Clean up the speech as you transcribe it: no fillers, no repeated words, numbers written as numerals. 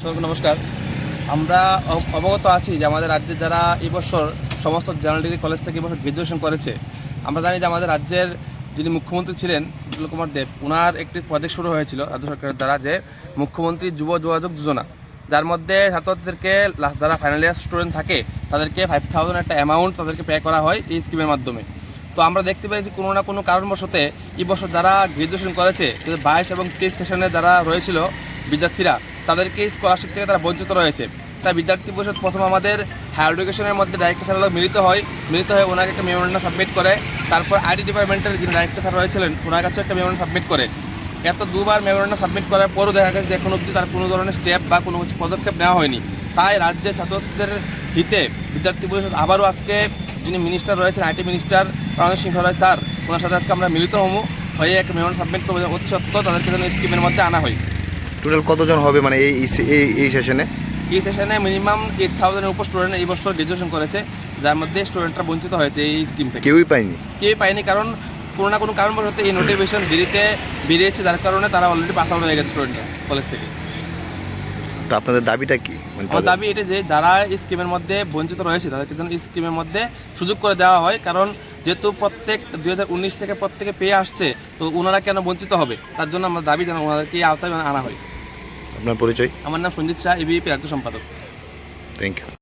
সকলকে নমস্কার। আমরা অবগত আছি যে আমাদের রাজ্যে যারা এবছর সমস্ত জেনারেল ডিগ্রি কলেজ থেকে এবছর গ্র্যাজুয়েশন করেছে, আমরা জানি যে আমাদের রাজ্যের যিনি মুখ্যমন্ত্রী ছিলেন বিপ্লব কুমার দেব, ওনার একটি প্রজেক্ট শুরু হয়েছিল রাজ্য সরকারের দ্বারা, যে মুখ্যমন্ত্রী যুব যোগাযোগ যোজনা, যার মধ্যে ছাত্রছাত্রীদেরকে যারা ফাইনাল ইয়ার স্টুডেন্ট থাকে তাদেরকে 5,000 একটা অ্যামাউন্ট তাদেরকে পে করা হয় এই স্কিমের মাধ্যমে। তো আমরা দেখতে পেয়েছি কোনো না কোনো কারণবশতে এবছর যারা গ্র্যাজুয়েশন করেছে 22 এবং 23 সেশনে যারা রয়েছিল বিদ্যার্থীরা, তাদেরকে স্কলারশিপ থেকে তারা বঞ্চিত রয়েছে। তাই বিদ্যার্থী পরিষদ প্রথম আমাদের হায়ার এডুকেশনের মধ্যে ডাইরেক্টর স্যার মিলিত হয়ে ওনাকে একটা মেমোরেন্ডাম সাবমিট করে, তারপর আইটি ডিপার্টমেন্টের যিনি ডাইরেক্টর স্যার রয়েছিলেন ওনার কাছেও একটা মেমোরেন্ডাম সাবমিট করে। এত দুবার মেমোরেন্ডাম সাবমিট করার পরও দেখা গেছে যে এখন অবধি তার কোনো ধরনের স্টেপ বা কোনো পদক্ষেপ নেওয়া হয়নি। তাই রাজ্যের ছাত্রদের হিতে বিদ্যার্থী পরিষদ আবারও আজকে যিনি মিনিস্টার রয়েছেন IT minister Ramesh Singh Roy sir, ওনার সাথে আজকে আমরা মিলিত হয়ে একটা মেমোরেন্ডাম সাবমিট করবো অতি সত্ত্বর তাদেরকে যেন স্কিমের মধ্যে আনা হয়। টোটাল কতজন হবে মানে এই সেশনে? এই সেশনে মিনিমাম 8,000-এর উপর স্টুডেন্ট এই বছর গ্র্যাজুয়েশন করেছে, যার মধ্যে স্টুডেন্টরা বঞ্চিত হয়েছে এই স্কিম থেকে। কেউই পায়নি, কারণ কোনো না কোনো কারণবশত এই নোটিফিকেশন দেরিতে বেরিয়েছে, যার কারণে তারা অলরেডি পাস আউট হয়ে গেছে স্টুডেন্টরা কলেজ থেকে। তো আপনাদের দাবিটা কি? আমার দাবি এটা যে যারা এই স্কিমের মধ্যে বঞ্চিত রয়েছে তাদেরকে যেন এই স্কিমের মধ্যে সুযোগ করে দেওয়া হয়, কারণ যেহেতু 2019 থেকে প্রত্যেকে পেয়ে আসছে, তো ওনারা কেন বঞ্চিত হবে, তার জন্য আমরা দাবি যেন ওনাদেরকে এই আওতায় আনা হয়। আপনার পরিচয়? আমার নাম সঞ্জিত শাহ, এবিপি রাজ্য সম্পাদক। Thank you.